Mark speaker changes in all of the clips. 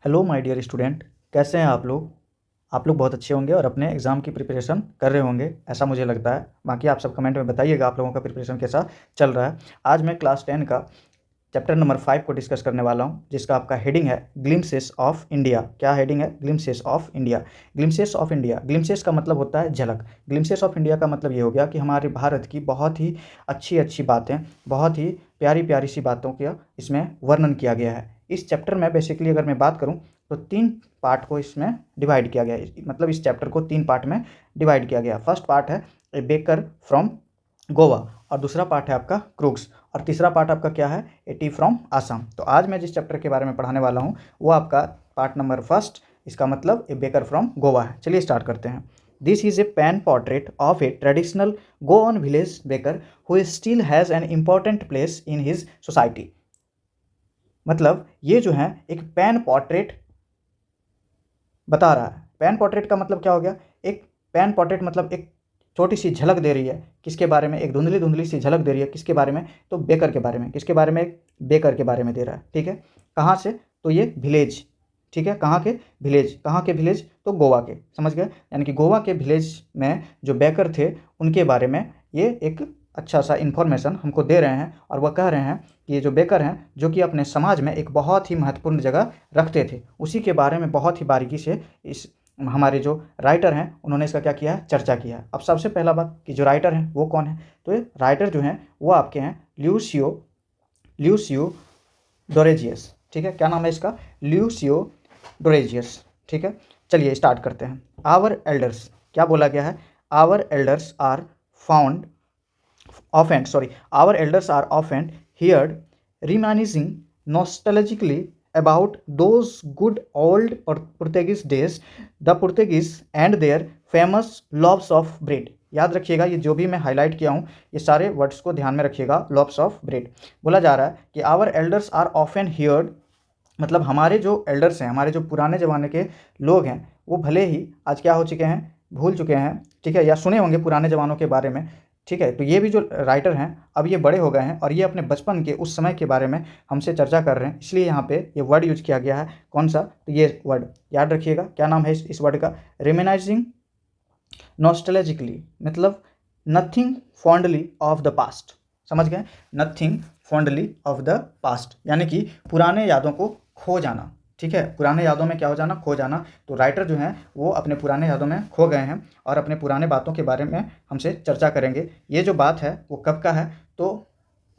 Speaker 1: Hello my dear student, कैसे हैं आप लोग। आप लोग बहुत अच्छे होंगे और अपने एग्ज़ाम की प्रिपरेशन कर रहे होंगे, ऐसा मुझे लगता है। बाकी आप सब कमेंट में बताइएगा आप लोगों का प्रिपरेशन कैसा चल रहा है। आज मैं क्लास 10 का चैप्टर नंबर 5 को डिस्कस करने वाला हूं, जिसका आपका हेडिंग है ग्लिम्सेस ऑफ इंडिया। क्या हेडिंग है? Glimpses of India. Glimpses of India, glimpses का मतलब होता है झलक। ग्लिम्सेस ऑफ इंडिया का मतलब ये हो गया कि हमारे भारत की बहुत ही अच्छी अच्छी बातें, बहुत ही प्यारी प्यारी सी बातों का इसमें वर्णन किया गया है। इस चैप्टर में बेसिकली अगर मैं बात करूं तो 3 पार्ट को इसमें डिवाइड किया गया है। मतलब इस चैप्टर को 3 पार्ट में डिवाइड किया गया। फर्स्ट पार्ट है ए बेकर फ्रॉम गोवा, और दूसरा पार्ट है आपका क्रूक्स, और तीसरा पार्ट आपका क्या है? A T from Assam. तो आज मैं जिस चैप्टर के बारे में पढ़ाने वाला हूँ वो आपका पार्ट नंबर फर्स्ट, इसका मतलब ए बेकर फ्रॉम गोवा है। चलिए स्टार्ट करते हैं। This is a pen portrait of a traditional Goan village baker who still has an important place in his society. मतलब ये जो है एक पेन पोर्ट्रेट बता रहा है। पेन पोर्ट्रेट का मतलब क्या हो गया? एक पेन पोर्ट्रेट मतलब एक छोटी सी झलक दे रही है किसके बारे में? एक धुंधली धुंधली सी झलक दे रही है किसके बारे में? तो बेकर के बारे में। किसके बारे में? एक बेकर के बारे में दे रहा है। ठीक है, कहाँ से? तो ये विलेज, ठीक है, कहाँ के? विलेज। कहाँ के विलेज? तो गोवा के, समझ गए। यानी कि गोवा के विलेज में जो बेकर थे उनके बारे में ये एक अच्छा सा इन्फॉर्मेशन हमको दे रहे हैं। और वह कह रहे हैं कि ये जो बेकर हैं जो कि अपने समाज में एक बहुत ही महत्वपूर्ण जगह रखते थे, उसी के बारे में बहुत ही बारीकी से इस हमारे जो राइटर हैं उन्होंने इसका क्या किया है? चर्चा किया है। अब सबसे पहला बात कि जो राइटर हैं वो कौन है? तो ये राइटर जो हैं वो आपके हैं ल्यूसियो ल्यूसियो डोरेजियस। ठीक है, क्या नाम है इसका? ल्यूसियो डोरेजियस। ठीक है, चलिए स्टार्ट करते हैं। आवर एल्डर्स, क्या बोला गया है? Our elders are found often sorry our elders are often heard reminiscing nostalgically about those good old Portuguese days, the Portuguese and their famous loaves of bread। याद रखिएगा, ये जो भी मैं हाईलाइट किया हूँ ये सारे वर्ड्स को ध्यान में रखिएगा। लॉब्स ऑफ ब्रेड बोला जा रहा है कि our elders are often heard, मतलब हमारे जो एल्डर्स हैं, हमारे जो पुराने ज़माने के लोग हैं, वो भले ही आज क्या हो चुके हैं? भूल चुके हैं, ठीक है, या सुने होंगे पुराने ज़मानों के बारे में। ठीक है, तो ये भी जो राइटर हैं अब ये बड़े हो गए हैं और ये अपने बचपन के उस समय के बारे में हमसे चर्चा कर रहे हैं, इसलिए यहाँ पे ये वर्ड यूज किया गया है। कौन सा? तो ये वर्ड याद रखिएगा, क्या नाम है इस वर्ड का? रेमिनाइजिंग नॉस्टैल्जिकली, मतलब nothing fondly of the past. समझ गए? Nothing fondly of the past यानी कि पुराने यादों को खो जाना। ठीक है, पुराने यादों में क्या हो जाना? खो जाना। तो राइटर जो हैं वो अपने पुराने यादों में खो गए हैं और अपने पुराने बातों के बारे में हमसे चर्चा करेंगे। ये जो बात है वो कब का है? तो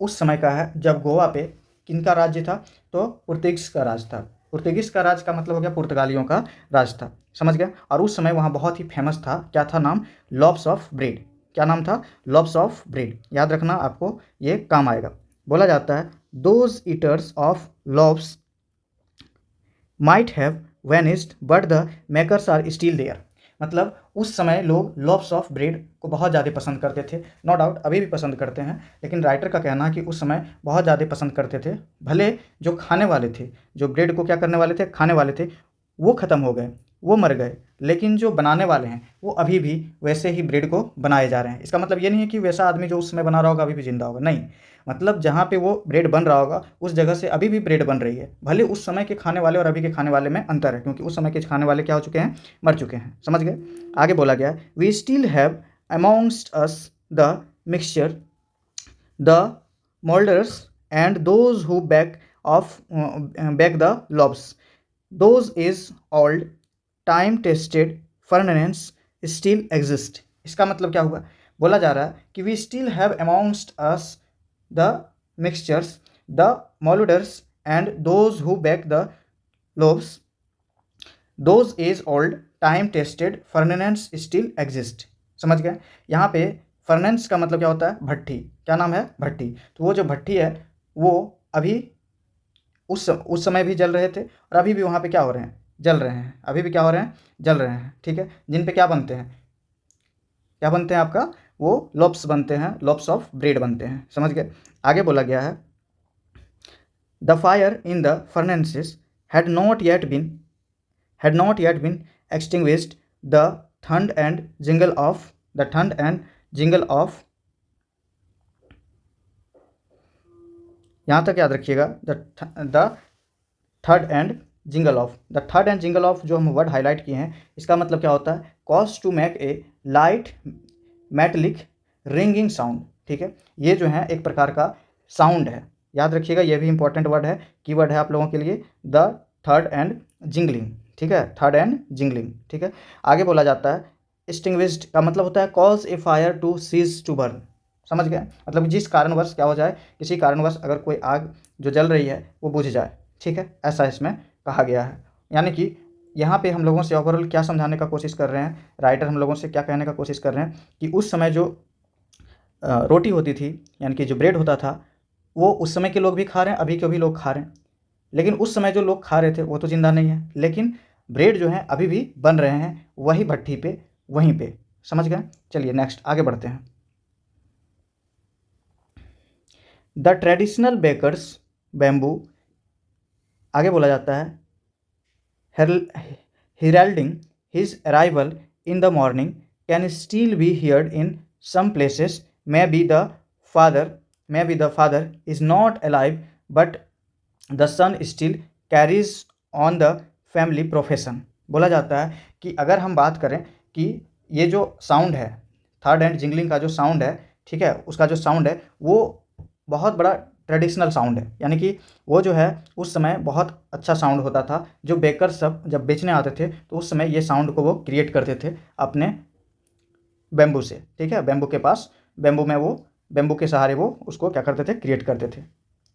Speaker 1: उस समय का है जब गोवा पे किनका राज्य था? तो पुर्तगीज का राज था। पुर्तगीज का राज का मतलब हो गया पुर्तगालियों का राज था, समझ गया। और उस समय वहाँ बहुत ही फेमस था, क्या था नाम? Loaves of bread. क्या नाम था? Loaves of bread. याद रखना, आपको ये काम आएगा। बोला जाता है those eaters of loaves might have vanished but the makers are still there. मतलब उस समय लोग लॉब्स ऑफ ब्रेड को बहुत ज़्यादा पसंद करते थे। नो डाउट अभी भी पसंद करते हैं, लेकिन राइटर का कहना है कि उस समय बहुत ज़्यादा पसंद करते थे। भले जो खाने वाले थे, जो ब्रेड को क्या करने वाले थे? खाने वाले थे, वो ख़त्म हो गए, वो मर गए, लेकिन जो बनाने वाले हैं वो अभी भी वैसे ही ब्रेड को बनाए जा रहे हैं। इसका मतलब ये नहीं है कि वैसा आदमी जो उस समय बना रहा होगा अभी भी जिंदा होगा, नहीं। मतलब जहाँ पे वो ब्रेड बन रहा होगा उस जगह से अभी भी ब्रेड बन रही है। भले उस समय के खाने वाले और अभी के खाने वाले में अंतर है, क्योंकि उस समय के खाने वाले क्या हो चुके हैं? मर चुके हैं, समझ गए। आगे बोला गया we still have amongst us the mixture, the molders and those who bake the loaves, those is old time tested furnace still exist। इसका मतलब क्या हुआ? बोला जा रहा है कि we still have amongst us the mixtures, the molders and those who bake the loaves, those is old time tested furnace still exist। समझ गए? यहाँ पे फर्नेंस का मतलब क्या होता है? भट्टी। क्या नाम है? भट्टी। तो वो जो भट्टी है वो अभी उस समय भी जल रहे थे और अभी भी वहाँ पे क्या हो रहे हैं? जल रहे हैं। अभी भी क्या हो रहे हैं? जल रहे हैं। ठीक है, जिन पे क्या बनते हैं? क्या बनते हैं आपका? वो लोप्स बनते हैं, लोप्स ऑफ ब्रेड बनते हैं, समझ गए। आगे बोला गया है the fire in the furnaces had not yet been had not yet been extinguished, the thund and jingle of the thund and jingle of, यहाँ तक याद रखिएगा, the third and jingle of. The third and jingle of जो हम word highlight किए हैं, इसका मतलब क्या होता है, cause to make a light metallic ringing sound. ठीक है, ये जो है एक प्रकार का साउंड है, याद रखिएगा, ये भी इंपॉर्टेंट वर्ड है, कीवर्ड है आप लोगों के लिए, द थर्ड एंड जिंगलिंग। ठीक है, थर्ड एंड जिंगलिंग। ठीक है, आगे बोला जाता है एक्सटिंग्विश्ड का मतलब होता है cause a fire to cease to burn. समझ गए, मतलब जिस कारणवश क्या हो जाए, किसी कारणवश अगर कोई आग जो जल रही है वो बुझ जाए। ठीक है, ऐसा इसमें कहा गया है। यानी कि यहाँ पे हम लोगों से ओवरऑल क्या समझाने का कोशिश कर रहे हैं, राइटर हम लोगों से क्या कहने का कोशिश कर रहे हैं कि उस समय जो रोटी होती थी, यानी कि जो ब्रेड होता था, वो उस समय के लोग भी खा रहे हैं, अभी के भी लोग खा रहे हैं, लेकिन उस समय जो लोग खा रहे थे वो तो ज़िंदा नहीं है, लेकिन ब्रेड जो है अभी भी बन रहे हैं वही भट्ठी पे, वहीं पे। समझ गए, चलिए नेक्स्ट आगे बढ़ते हैं। द ट्रेडिशनल बेकर्स बैम्बू, आगे बोला जाता है heralding his arrival in the morning can still be heard in some places. Maybe the father is not alive, but the son still carries on the family profession। बोला जाता है कि अगर हम बात करें कि ये जो साउंड है, थर्ड एंड जिंगलिंग का जो साउंड है, ठीक है, उसका जो साउंड है वो बहुत बड़ा ट्रेडिशनल साउंड है, यानी कि वो जो है उस समय बहुत अच्छा साउंड होता था। जो बेकर सब जब बेचने आते थे तो उस समय ये साउंड को वो क्रिएट करते थे अपने बैम्बू से। ठीक है, बैम्बू के पास, बैम्बू में वो, बैम्बू के सहारे वो उसको क्या करते थे, क्रिएट करते थे।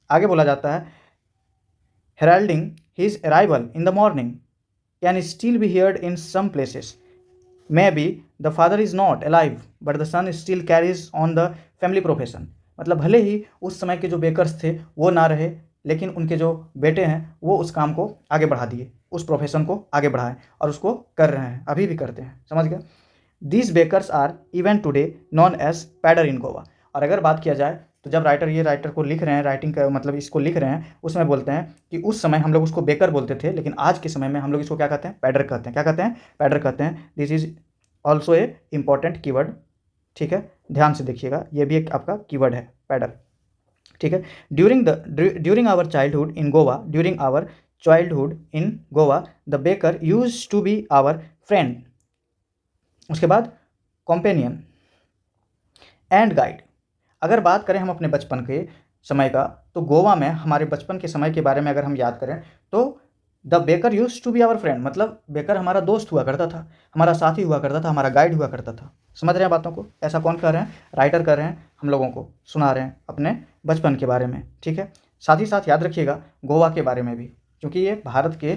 Speaker 1: आगे बोला जाता है heralding his arrival in the morning can still be heard in some places. Maybe the father is not alive but the son still carries on the family profession. मतलब भले ही उस समय के जो बेकर्स थे वो ना रहे, लेकिन उनके जो बेटे हैं वो उस काम को आगे बढ़ा दिए, उस प्रोफेशन को आगे बढ़ाएं और उसको कर रहे हैं, अभी भी करते हैं। समझ गए, these bakers are even today known as पैडर इन गोवा। और अगर बात किया जाए तो जब राइटर को लिख रहे हैं, राइटिंग का मतलब इसको लिख रहे हैं, उसमें बोलते हैं कि उस समय हम लोग उसको बेकर बोलते थे, लेकिन आज के समय में हम लोग इसको क्या कहते हैं, पैडर कहते हैं। क्या कहते हैं, पैडर कहते हैं। This is also a important keyword. ठीक है, ध्यान से देखिएगा, ये भी एक आपका कीवर्ड है, पैडर। ठीक है, during our childhood in Goa, the baker use to be our friend. उसके बाद कॉम्पेनियन एंड गाइड। अगर बात करें हम अपने बचपन के समय का, तो गोवा में हमारे बचपन के समय के बारे में अगर हम याद करें तो the baker use to be our friend, मतलब बेकर हमारा दोस्त हुआ करता था, हमारा साथी हुआ करता था, हमारा गाइड हुआ करता था। समझ रहे हैं बातों को, ऐसा कौन कह रहे हैं, राइटर कर रहे हैं, हम लोगों को सुना रहे हैं अपने बचपन के बारे में। ठीक है, साथ ही साथ याद रखिएगा गोवा के बारे में भी, क्योंकि ये भारत के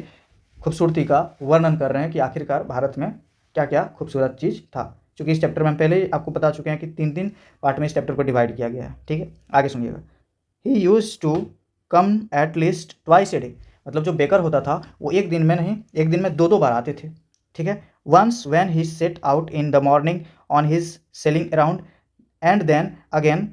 Speaker 1: खूबसूरती का वर्णन कर रहे हैं कि आखिरकार भारत में क्या क्या खूबसूरत चीज़ था, क्योंकि इस चैप्टर में हम पहले ही आपको बता चुके हैं कि 3 पार्ट में इस चैप्टर को डिवाइड किया गया है। ठीक है, आगे सुनिएगा। He use to come at least twice a day, मतलब जो बेकर होता था वो एक दिन में नहीं, एक दिन में 2 बार आते थे। ठीक है, once when he set out in the morning on his selling around, and then again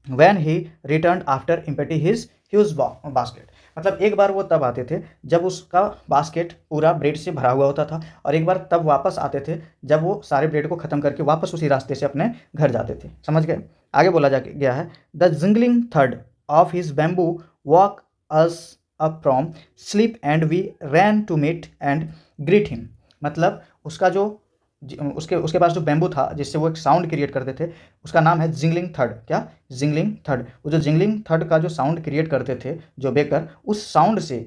Speaker 1: when he return after empty his huge basket. मतलब एक बार वो तब आते थे जब उसका बास्केट पूरा ब्रेड से भरा हुआ होता था, और एक बार तब वापस आते थे जब वो सारे ब्रेड को ख़त्म करके वापस उसी रास्ते से अपने घर जाते थे। समझ गए, आगे बोला जा गया है द जिंगलिंग थर्ड of his bamboo woke us up from sleep and we ran to meet and greet him. मतलब उसका जो उसके पास जो बैम्बू था जिससे वो एक साउंड क्रिएट करते थे, उसका नाम है जिंगलिंग थर्ड। क्या, जिंगलिंग थर्ड। वो जो जिंगलिंग थर्ड का जो साउंड क्रिएट करते थे जो बेकर, उस साउंड से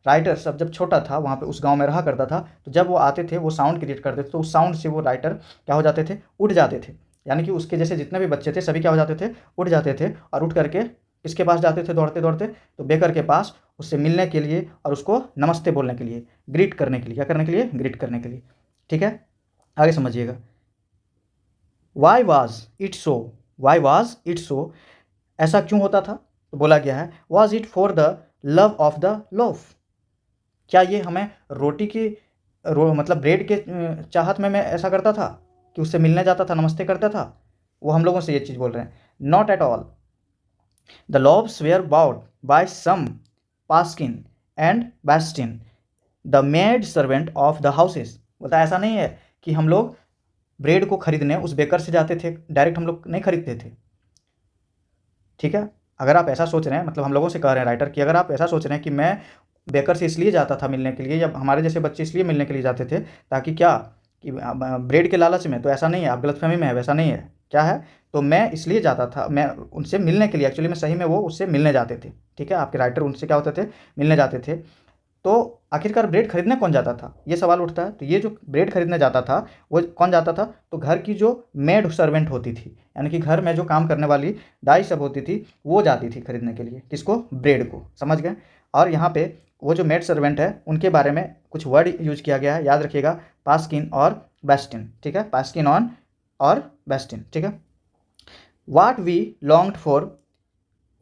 Speaker 1: राइटर सब जब छोटा था वहाँ पे उस गांव में रहा करता था, तो जब वो आते थे वो साउंड क्रिएट करते थे, तो उस साउंड से वो राइटर क्या हो जाते थे, उठ जाते थे। यानी कि उसके जैसे जितने भी बच्चे थे सभी क्या हो जाते थे, उठ जाते थे, और उठ करके किसके पास जाते थे, दौड़ते दौड़ते, तो बेकर के पास, उससे मिलने के लिए और उसको नमस्ते बोलने के लिए, ग्रीट करने के लिए। क्या करने के लिए, ग्रीट करने के लिए। ठीक है, आगे समझिएगा। वाई वाज इट सो, ऐसा क्यों होता था, तो बोला गया है was it for the love of the loaf. क्या ये हमें रोटी की मतलब ब्रेड के चाहत में मैं ऐसा करता था कि उससे मिलने जाता था, नमस्ते करता था, वो हम लोगों से ये चीज़ बोल रहे हैं। Not at all, the loaves were bought by some paskin and bastin the maid servant of the houses. बोलता ऐसा नहीं है कि हम लोग ब्रेड को खरीदने उस बेकर से जाते थे, डायरेक्ट हम लोग नहीं खरीदते थे। ठीक है, अगर आप ऐसा सोच रहे हैं, मतलब हम लोगों से कह रहे हैं राइटर कि अगर आप ऐसा सोच रहे हैं कि बेकर से इसलिए जाता था मिलने के लिए, या हमारे जैसे बच्चे इसलिए मिलने के लिए जाते थे ताकि क्या, कि ब्रेड के लालच में, तो ऐसा नहीं है, आप गलतफहमी में है, वैसा नहीं है। क्या है, तो मैं इसलिए जाता था, मैं उनसे मिलने के लिए, एक्चुअली में सही में वो उससे मिलने जाते थे, ठीक है, आपके राइटर उनसे क्या होते थे, मिलने जाते थे। तो आखिरकार ब्रेड खरीदने कौन जाता था, ये सवाल उठता है। तो ये जो ब्रेड खरीदने जाता था वो कौन जाता था, तो घर की जो मेड सर्वेंट होती थी, यानी कि घर में जो काम करने वाली दाई सब होती थी, वो जाती थी खरीदने के लिए, किसको, ब्रेड को, समझ गए। और यहाँ पे वो जो मेड सर्वेंट है उनके बारे में कुछ वर्ड यूज किया गया है, याद रखिएगा, पास्किन और बेस्टिन, ठीक है, पास्किन ऑन और बेस्टिन, ठीक है। What we longed for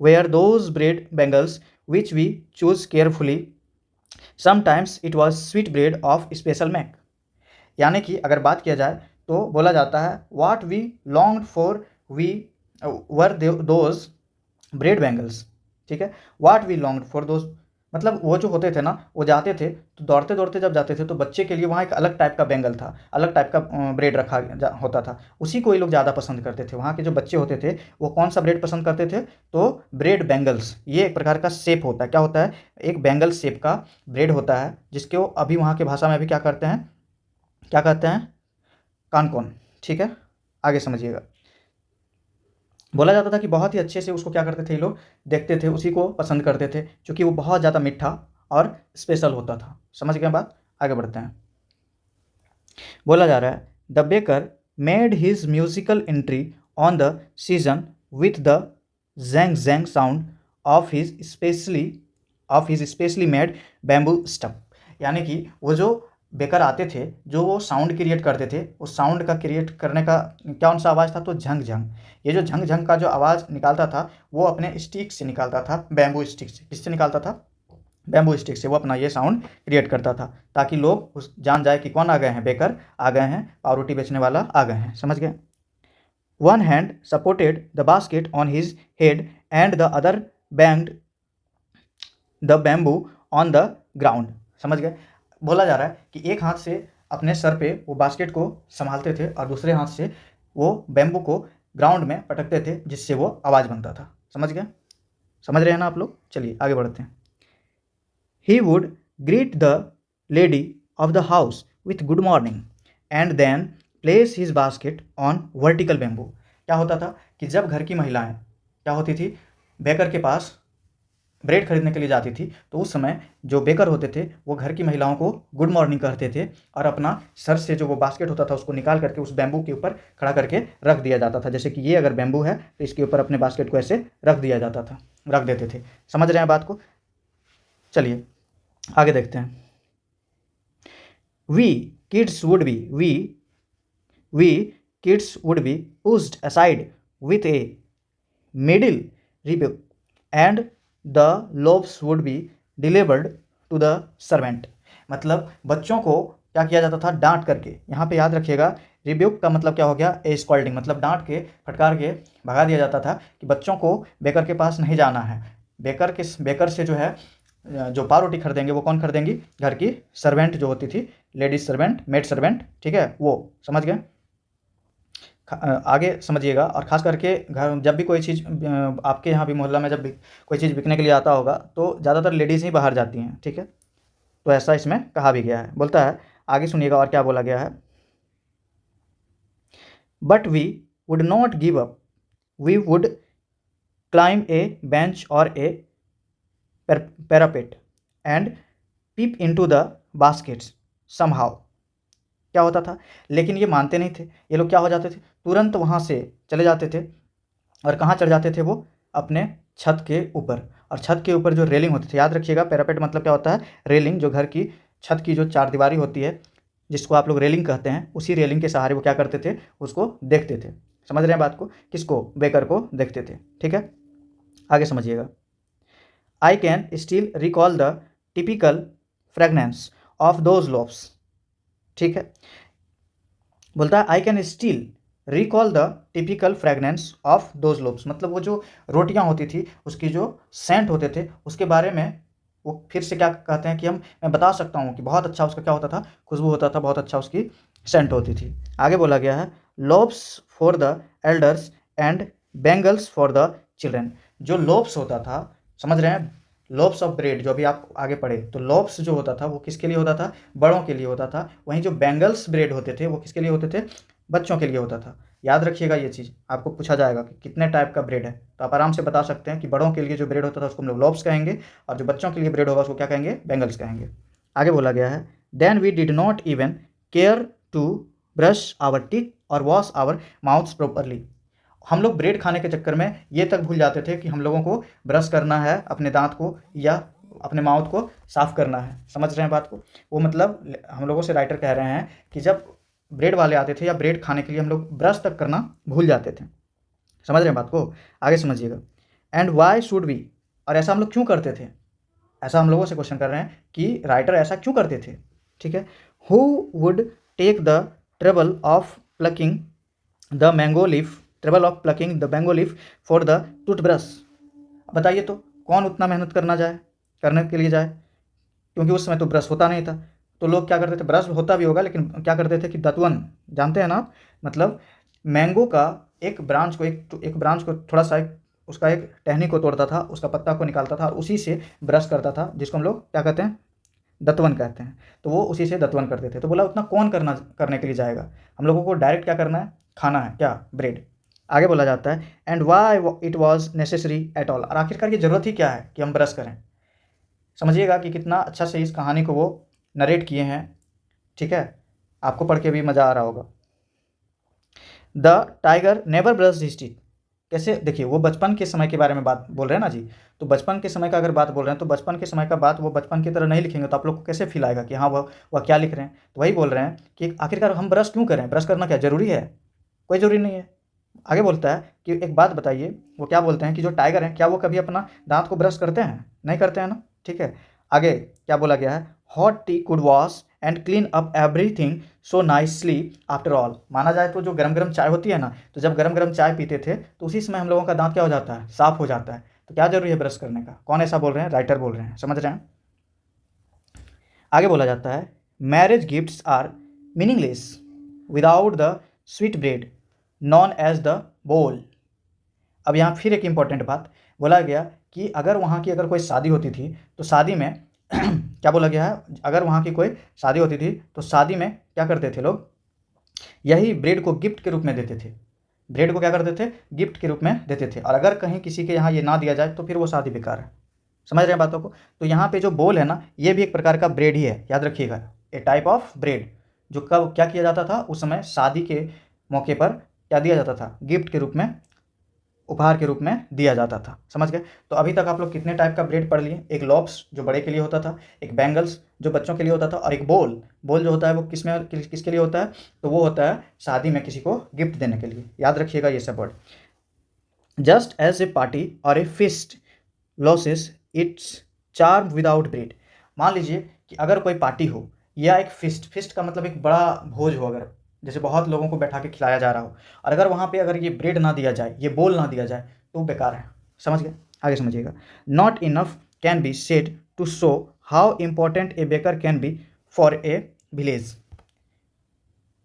Speaker 1: were those bread bangles which we choose carefully, sometimes it was sweet bread of special make. यानी कि अगर बात किया जाए तो बोला जाता है what we longed for we were those bread bangles, ठीक है। What we longed for those मतलब वो जो होते थे ना, वो जाते थे तो दौड़ते दौड़ते जब जाते थे तो बच्चे के लिए वहाँ एक अलग टाइप का बैंगल था, अलग टाइप का ब्रेड रखा होता था, उसी को ये लोग ज़्यादा पसंद करते थे। वहाँ के जो बच्चे होते थे वो कौन सा ब्रेड पसंद करते थे, तो ब्रेड बैंगल्स। ये एक प्रकार का शेप होता है, क्या होता है, एक बैंगल शेप का ब्रेड होता है, जिसके वो अभी वहाँ की भाषा में अभी क्या करते हैं, क्या कहते हैं, कानकोन, ठीक है। आगे समझिएगा, बोला जाता था कि बहुत ही अच्छे से उसको क्या करते थे ये लोग, देखते थे, उसी को पसंद करते थे, क्योंकि वो बहुत ज़्यादा मीठा और स्पेशल होता था। समझ गए बात, आगे बढ़ते हैं। बोला जा रहा है the baker made his musical entry on the season with the jang jang sound of his specially made bamboo staff. यानी कि वो जो बेकर आते थे, जो वो साउंड क्रिएट करते थे, उस साउंड का क्रिएट करने का कौन सा आवाज़ था, तो झंग झंग। ये जो झंग झंग का जो आवाज़ निकालता था वो अपने स्टिक से निकालता था, बैम्बू स्टिक से। किससे निकालता था, बैम्बू स्टिक से वो अपना ये साउंड क्रिएट करता था, ताकि लोग उस जान जाए कि कौन आ गए हैं, बेकर आ गए हैं, पावरोटी बेचने वाला आ गए हैं, समझ गए। One hand supported the basket on his head and the other banged the bamboo on the ground, समझ गए। बोला जा रहा है कि एक हाथ से अपने सर पे वो बास्केट को संभालते थे और दूसरे हाथ से वो बैम्बू को ग्राउंड में पटकते थे, जिससे वो आवाज़ बनता था, समझ गए, समझ रहे हैं ना आप लोग। चलिए आगे बढ़ते हैं। He would greet the lady of the house with good morning and then place his basket on vertical bamboo. क्या होता था कि जब घर की महिलाएं क्या होती थी, बेकर के पास ब्रेड खरीदने के लिए जाती थी, तो उस समय जो बेकर होते थे वो घर की महिलाओं को गुड मॉर्निंग कहते थे, और अपना सर से जो वो बास्केट होता था उसको निकाल करके उस बैम्बू के ऊपर खड़ा करके रख दिया जाता था। जैसे कि ये अगर बैम्बू है तो इसके ऊपर अपने बास्केट को ऐसे रख दिया जाता था, रख देते थे। समझ रहे हैं बात को। चलिए आगे देखते हैं। We kids would be pushed aside with a middle rebuke and the loaves would be delivered to the servant. मतलब बच्चों को क्या किया जाता था, डांट करके। यहाँ पे याद रखिएगा, रिब्यूक का मतलब क्या हो गया, ए स्कॉल्डिंग, मतलब डांट के फटकार के भगा दिया जाता था कि बच्चों को बेकर के पास नहीं जाना है। बेकर से जो है जो पावरोटी खरीदेंगे वो कौन खरीदेंगी, घर की सर्वेंट जो होती थी, लेडीज सर्वेंट, मेड सर्वेंट, ठीक है, वो, समझ गए। आगे समझिएगा। और ख़ास करके घर जब भी कोई चीज़ आपके यहाँ भी मोहल्ला में जब भी कोई चीज़ बिकने के लिए आता होगा तो ज़्यादातर लेडीज़ ही बाहर जाती हैं, ठीक है। तो ऐसा इसमें कहा भी गया है। बोलता है, आगे सुनिएगा और क्या बोला गया है। But we would not give up, we would climb a bench or a parapet and peep into the baskets somehow. क्या होता था, लेकिन ये मानते नहीं थे। ये लोग क्या हो जाते थे, तुरंत वहाँ से चले जाते थे और कहाँ चढ़ जाते थे, वो अपने छत के ऊपर। और छत के ऊपर जो रेलिंग होती थी, याद रखिएगा, पैरापेट मतलब क्या होता है, रेलिंग, जो घर की छत की जो चारदीवारी होती है जिसको आप लोग रेलिंग कहते हैं, उसी रेलिंग के सहारे वो क्या करते थे, उसको देखते थे। समझ रहे हैं बात को, किसको, बेकर को देखते थे, ठीक है। आगे समझिएगा। I can still recall the typical fragrance of those loaves, ठीक है। बोलता है I can still recall the typical fragrance of those loaves, मतलब वो जो रोटियां होती थी उसकी जो सेंट होते थे उसके बारे में वो फिर से क्या कहते हैं कि मैं बता सकता हूँ कि बहुत अच्छा उसका क्या होता था, खुशबू होता था, बहुत अच्छा उसकी सेंट होती थी। आगे बोला गया है lobes for the elders and bangles for the children. जो लोब्स होता था, समझ रहे हैं, लोब्स ऑफ ब्रेड जो अभी आप आगे पढ़े, तो लोब्स जो होता था वो किसके लिए होता था, बड़ों के लिए होता था। वहीं जो बैंगल्स ब्रेड होते थे वो किसके लिए होते थे, बच्चों के लिए होता था। याद रखिएगा ये चीज़, आपको पूछा जाएगा कि कितने टाइप का ब्रेड है, तो आप आराम से बता सकते हैं कि बड़ों के लिए जो ब्रेड होता था उसको हम लोग लोब्स कहेंगे, और जो बच्चों के लिए ब्रेड होगा उसको क्या कहेंगे, बैंगल्स कहेंगे। आगे बोला गया है, then we did not even care to brush our teeth और वॉश आवर माउथ्स प्रॉपरली। हम लोग ब्रेड खाने के चक्कर में ये तक भूल जाते थे कि हम लोगों को ब्रश करना है अपने दांत को या अपने माउथ को साफ़ करना है। समझ रहे हैं बात को? वो मतलब हम लोगों से राइटर कह रहे हैं कि जब ब्रेड वाले आते थे या ब्रेड खाने के लिए हम लोग ब्रश तक करना भूल जाते थे। समझ रहे हैं बात को? आगे समझिएगा। एंड वाई शुड वी, और ऐसा हम लोग क्यों करते थे, ऐसा हम लोगों से क्वेश्चन कर रहे हैं कि राइटर ऐसा क्यों करते थे। ठीक है, who would take the trouble of plucking the mango leaf, trouble of plucking the mango leaf for the toothbrush. बताइए तो कौन उतना मेहनत करने के लिए जाए, क्योंकि उस समय तो ब्रश होता नहीं था। तो लोग क्या करते थे, ब्रश होता भी होगा लेकिन क्या करते थे कि दतवन, जानते हैं ना आप, मतलब मैंगो का एक ब्रांच को एक ब्रांच को थोड़ा सा उसका एक टहनी को तोड़ता था, उसका पत्ता को निकालता था और उसी से ब्रश करता था, जिसको हम लोग क्या कहते हैं, दतवन कहते हैं। तो वो उसी से दतवन करते थे। तो बोला उतना कौन करने के लिए जाएगा, हम लोगों को डायरेक्ट क्या करना है, खाना है क्या, ब्रेड। आगे बोला जाता है and why it was necessary at all, और आखिरकार ये ज़रूरत ही क्या है कि हम ब्रश करें। समझिएगा कि कितना अच्छा से इस कहानी को वो नरेट किए हैं। ठीक है, आपको पढ़ के भी मज़ा आ रहा होगा। The tiger never brush his teeth, कैसे, देखिए वो बचपन के समय के बारे में बात बोल रहे हैं ना जी, तो बचपन के समय का अगर बात बोल रहे हैं तो बचपन के समय का बात वो बचपन की तरह नहीं लिखेंगे तो आप लोग को कैसे फील आएगा कि हाँ वह क्या लिख रहे हैं। तो वही बोल रहे हैं कि आखिरकार हम ब्रश क्यों करें, ब्रश करना क्या ज़रूरी है, कोई ज़रूरी नहीं है। आगे बोलता है कि एक बात बताइए, वो क्या बोलते हैं कि जो टाइगर हैं क्या वो कभी अपना दांत को ब्रश करते हैं, नहीं करते हैं ना। ठीक है, आगे क्या बोला गया है, hot T could wash and clean up everything so nicely after all. माना जाए तो जो गरम गरम चाय होती है ना, तो जब गरम गरम चाय पीते थे तो उसी समय हम लोगों का दांत क्या हो जाता है, साफ हो जाता है। तो क्या जरूरी है ब्रश करने का, कौन ऐसा बोल रहे हैं, राइटर बोल रहे हैं। समझ रहे हैं? आगे बोला जाता है marriage gifts are meaningless without the sweet bread known as the bol. अब यहाँ फिर एक इम्पॉर्टेंट बात बोला गया कि अगर वहाँ की अगर कोई शादी होती थी तो शादी में क्या बोला गया है, अगर वहाँ की कोई शादी होती थी तो शादी में क्या करते थे लोग, यही ब्रेड को गिफ्ट के रूप में देते थे। ब्रेड को क्या करते थे, गिफ्ट के रूप में देते थे। और अगर कहीं किसी के यहाँ ये ना दिया जाए तो फिर वो शादी बेकार है। समझ रहे हैं बातों को? तो यहाँ पे जो बोल है ना, ये भी एक प्रकार का ब्रेड ही है, याद रखिएगा, ए टाइप ऑफ ब्रेड, जो कब क्या किया जाता था, उस समय शादी के मौके पर क्या दिया जाता था, गिफ्ट के रूप में, उपहार के रूप में दिया जाता था। समझ गए? तो अभी तक आप लोग कितने टाइप का ब्रेड पढ़ लिए, एक लॉब्स जो बड़े के लिए होता था, एक बैंगल्स जो बच्चों के लिए होता था, और एक बोल, बोल जो होता है वो किसके लिए होता है, तो वो होता है शादी में किसी को गिफ्ट देने के लिए। याद रखिएगा ये सब word. Just as a party or a feast loses its charm without bread. मान लीजिए कि अगर कोई पार्टी हो या एक फिस्ट का मतलब एक बड़ा भोज हो, अगर जैसे बहुत लोगों को बैठा के खिलाया जा रहा हो, और अगर वहाँ पे अगर ये ब्रेड ना दिया जाए, ये बोल ना दिया जाए, तो बेकार है। समझ गए? आगे समझिएगा। Not enough can be said to show how important a baker can be for a village.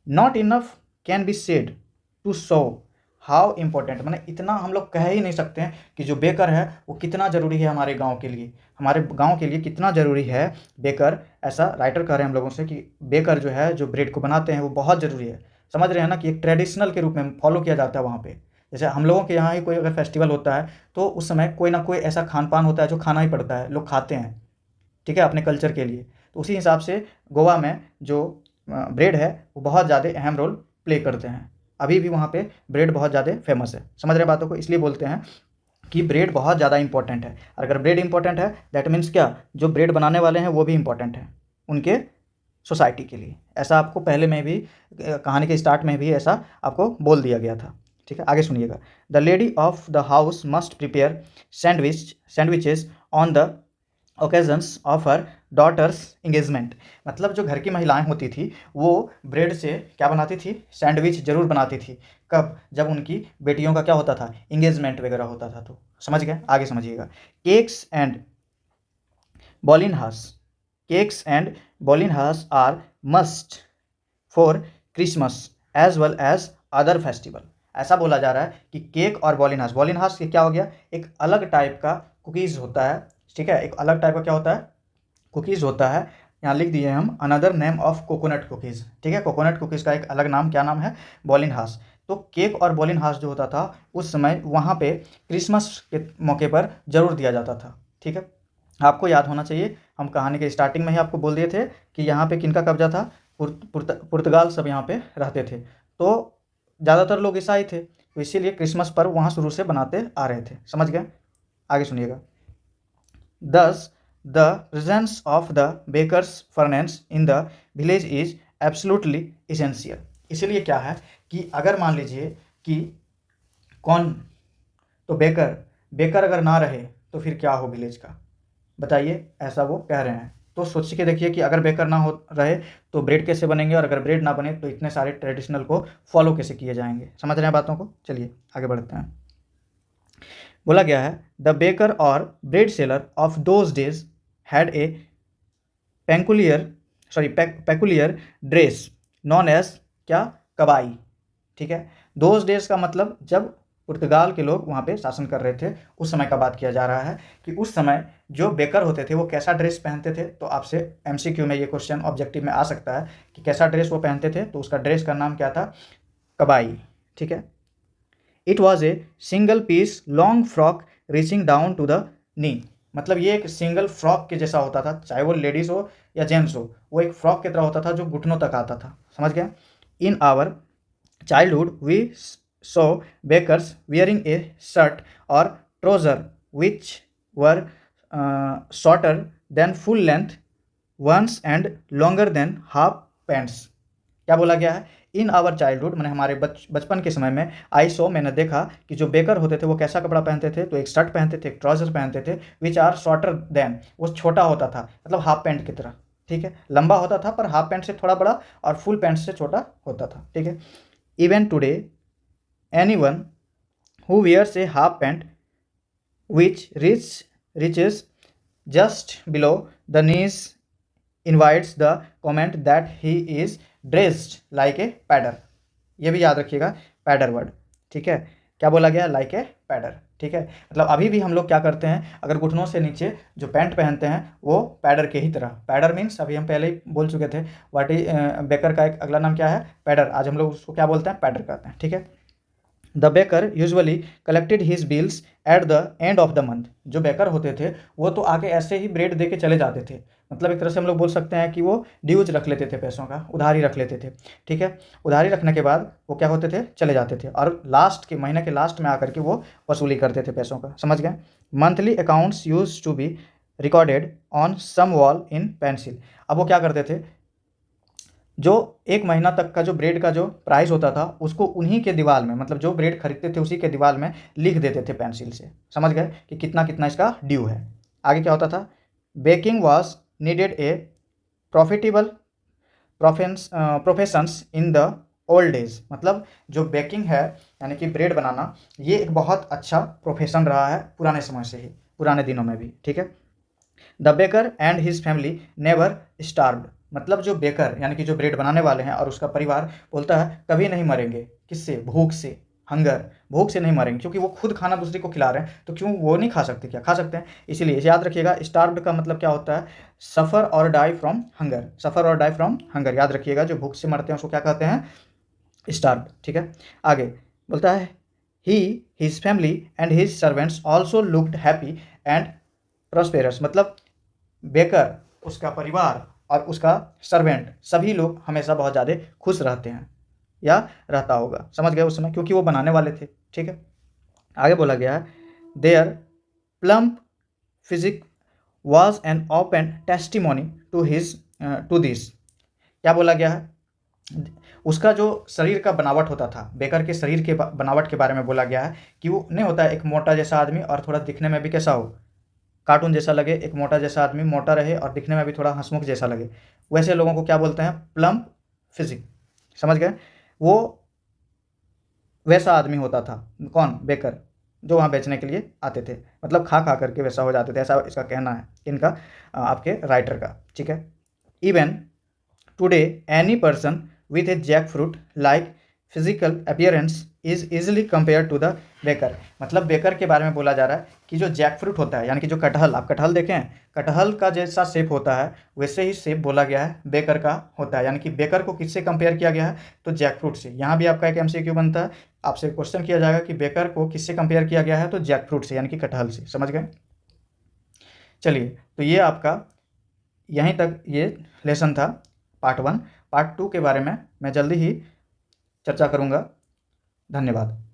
Speaker 1: Not enough can be said to show how important, मैंने इतना हम लोग कह ही नहीं सकते हैं कि जो बेकर है वो कितना ज़रूरी है हमारे गांव के लिए, हमारे गांव के लिए कितना ज़रूरी है बेकर। ऐसा राइटर कह रहे हैं हम लोगों से कि बेकर जो है, जो ब्रेड को बनाते हैं, वो बहुत ज़रूरी है। समझ रहे हैं ना कि एक ट्रेडिशनल के रूप में फॉलो किया जाता है वहाँ पे। जैसे हम लोगों के यहाँ ही कोई अगर फेस्टिवल होता है तो उस समय कोई ना कोई ऐसा खान पान होता है जो खाना ही पड़ता है, लोग खाते हैं। ठीक है, अपने कल्चर के लिए। तो उसी हिसाब से गोवा में जो ब्रेड है वो बहुत ज़्यादा अहम रोल प्ले करते हैं। अभी भी वहाँ पे ब्रेड बहुत ज़्यादा फेमस है। समझ रहे बातों को? इसलिए बोलते हैं कि ब्रेड बहुत ज़्यादा इंपॉर्टेंट है। अगर ब्रेड इंपॉर्टेंट है दैट मीन्स क्या, जो ब्रेड बनाने वाले हैं वो भी इंपॉर्टेंट है उनके सोसाइटी के लिए। ऐसा आपको पहले में भी कहानी के स्टार्ट में भी ऐसा आपको बोल दिया गया था। ठीक है, आगे सुनिएगा। The lady of the house must prepare sandwiches on the occasions of her daughter's engagement. मतलब जो घर की महिलाएं होती थी वो ब्रेड से क्या बनाती थी, सैंडविच जरूर बनाती थी। कब? जब उनकी बेटियों का क्या होता था, इंगेजमेंट वगैरह होता था। तो समझ गए? आगे समझिएगा। Cakes and bolinhas, cakes and bolinhas are must for Christmas as well as other festival. ऐसा बोला जा रहा है कि केक और बॉलिनहास, बॉलिनहास ये क्या हो गया, एक अलग टाइप का कुकीज़ होता है, ठीक है। एक अलग टाइप का क्या होता है, कुकीज़ होता है। यहाँ लिख दिए हम another name of coconut cookies, ठीक है। कोकोनट कुकीज़ का एक अलग नाम, क्या नाम है, बॉलिनहास। तो केक और बॉलिनहास जो होता था उस समय वहाँ पे क्रिसमस के मौके पर ज़रूर दिया जाता था, ठीक है। आपको याद होना चाहिए, हम कहानी के स्टार्टिंग में ही आपको बोल दिए थे कि यहाँ पे किनका कब्जा था, पुर्तगाल सब यहाँ पे रहते थे। तो ज़्यादातर लोग ईसाई थे, तो इसीलिए क्रिसमस पर्व वहाँ शुरू से बनाते आ रहे थे। समझ गए? आगे सुनिएगा। Thus, the presence of the baker's furnace in the village is absolutely essential। इसीलिए क्या है कि अगर मान लीजिए कि कौन, तो बेकर अगर ना रहे तो फिर क्या हो विलेज का, बताइए, ऐसा वो कह रहे हैं। तो सोच के देखिए कि अगर बेकर ना हो रहे तो ब्रेड कैसे बनेंगे, और अगर ब्रेड ना बने तो इतने सारे ट्रेडिशनल को फॉलो कैसे किए जाएंगे। समझ रहे हैं बातों को? चलिए आगे बढ़ते हैं। बोला गया है the baker or bread seller of those days had a peculiar dress known as क्या, कबाई, ठीक है। दोज डेज का मतलब जब पुर्तगाल के लोग वहाँ पे शासन कर रहे थे उस समय का बात किया जा रहा है कि उस समय जो बेकर होते थे वो कैसा ड्रेस पहनते थे। तो आपसे एमसीक्यू में ये क्वेश्चन ऑब्जेक्टिव में आ सकता है कि कैसा ड्रेस वो पहनते थे, तो उसका ड्रेस का नाम क्या था, कबाई, ठीक है। It was a single piece long frock reaching down to the knee. मतलब ये एक सिंगल फ्रॉक के जैसा होता था, चाहे वो लेडीज़ हो या जेंट्स हो, वो एक फ्रॉक की तरह होता था जो घुटनों तक आता था। समझ गया? In our childhood we saw bakers wearing a shirt or trousers which were shorter than full length ones and longer than half pants. क्या बोला गया है? इन आवर चाइल्डहुड मैंने हमारे बचपन के समय में, आई सो मैंने देखा कि जो बेकर होते थे वो कैसा कपड़ा पहनते थे, तो एक शर्ट पहनते थे, एक ट्राउजर पहनते थे, विच आर शॉर्टर देन, वो छोटा होता था, मतलब हाफ पैंट की तरह, ठीक है। लंबा होता था पर हाफ पैंट से थोड़ा बड़ा और फुल पैंट से छोटा होता था, ठीक है। Even today anyone who wears a half pant which reaches just below the knees invites the comment that he is dressed like a पैडर। ये भी याद रखिएगा, पैडर वर्ड, ठीक है। क्या बोला गया? लाइक ए पैडर, ठीक है। मतलब अभी भी हम लोग क्या करते हैं, अगर घुटनों से नीचे जो पैंट पहनते हैं वो पैडर के ही तरह। पैडर मीन्स अभी हम पहले ही बोल चुके थे, वाटी बेकर का एक अगला नाम क्या है, पैडर। आज हम लोग उसको क्या बोलते हैं, पैडर कहते हैं, ठीक है। The baker usually collected his bills at the end of the month. जो बेकर होते थे वो तो आगे ऐसे ही ब्रेड दे के चले जाते थे, मतलब एक तरह से हम लोग बोल सकते हैं कि वो ड्यूज रख लेते थे, पैसों का उधारी रख लेते थे, ठीक है। उधारी रखने के बाद वो क्या होते थे, चले जाते थे, और लास्ट के महीने के लास्ट में आकर के वो वसूली करते थे पैसों का। समझ गए? Monthly accounts use to be recorded on some wall in pencil. अब वो क्या करते थे, जो एक महीना तक का जो ब्रेड का जो प्राइस होता था उसको उन्हीं के दीवार में, मतलब जो ब्रेड खरीदते थे उसी के दीवार में लिख देते थे पेंसिल से। समझ गए कि कितना कितना इसका ड्यू है। आगे क्या होता था, baking was needed A profitable professions in the old days. मतलब जो बेकिंग है यानी कि ब्रेड बनाना, ये एक बहुत अच्छा प्रोफेशन रहा है पुराने समय से ही, पुराने दिनों में भी, ठीक है। The baker and his family never starved. मतलब जो बेकर यानी कि जो ब्रेड बनाने वाले हैं और उसका परिवार बोलता है कभी नहीं मरेंगे, किससे, भूख से, हंगर, भूख से नहीं मरेंगे, क्योंकि वो खुद खाना दूसरे को खिला रहे हैं, तो क्यों वो नहीं खा सकते, क्या खा सकते हैं। इसीलिए याद रखिएगा, स्टार्व्ड का मतलब क्या होता है, सफ़र और डाई फ्रॉम हंगर। सफ़र और डाई फ्रॉम हंगर याद रखिएगा, जो भूख से मरते हैं उसको क्या कहते हैं, स्टार्व्ड, ठीक है। आगे बोलता है he his family and his servants also looked happy and prosperous. मतलब बेकर, उसका परिवार और उसका सर्वेंट, सभी लोग हमेशा बहुत ज़्यादा खुश रहते हैं या रहता होगा। समझ गए उस समय, क्योंकि वो बनाने वाले थे, ठीक है। आगे बोला गया है their plump physique was an open testimony to this. क्या बोला गया है, उसका जो शरीर का बनावट होता था, बेकर के शरीर के बनावट के बारे में बोला गया है कि वो नहीं होता एक मोटा जैसा आदमी और थोड़ा दिखने में भी कैसा हो, कार्टून जैसा लगे। एक मोटा जैसा आदमी मोटा रहे और दिखने में भी थोड़ा हंसमुख जैसा लगे, वैसे लोगों को क्या बोलते हैं, प्लम्प फिजिक। समझ गए? वो वैसा आदमी होता था, कौन, बेकर, जो वहाँ बेचने के लिए आते थे, मतलब खा खा करके वैसा हो जाते थे, ऐसा इसका कहना है इनका, आपके राइटर का, ठीक है। Even today any person with a jack fruit like physical appearance is easily compare to the baker. मतलब बेकर के बारे में बोला जा रहा है कि जो जैक फ्रूट होता है, यानी कि जो कटहल, आप कटहल देखें हैं, कटहल का जैसा शेप होता है वैसे ही शेप बोला गया है बेकर का होता है। यानी कि बेकर को किससे कंपेयर किया गया है, तो जैक फ्रूट से। यहाँ भी आपका एक MCQ बनता है, आपसे क्वेश्चन किया जाएगा कि बेकर को किससे कंपेयर किया गया है, तो जैक फ्रूट से, यानी कि कटहल से। समझ गए। चलिए, तो ये आपका यहीं तक ये लेसन था पार्ट 1। पार्ट 2 के बारे में मैं जल्दी ही चर्चा करूँगा। धन्यवाद।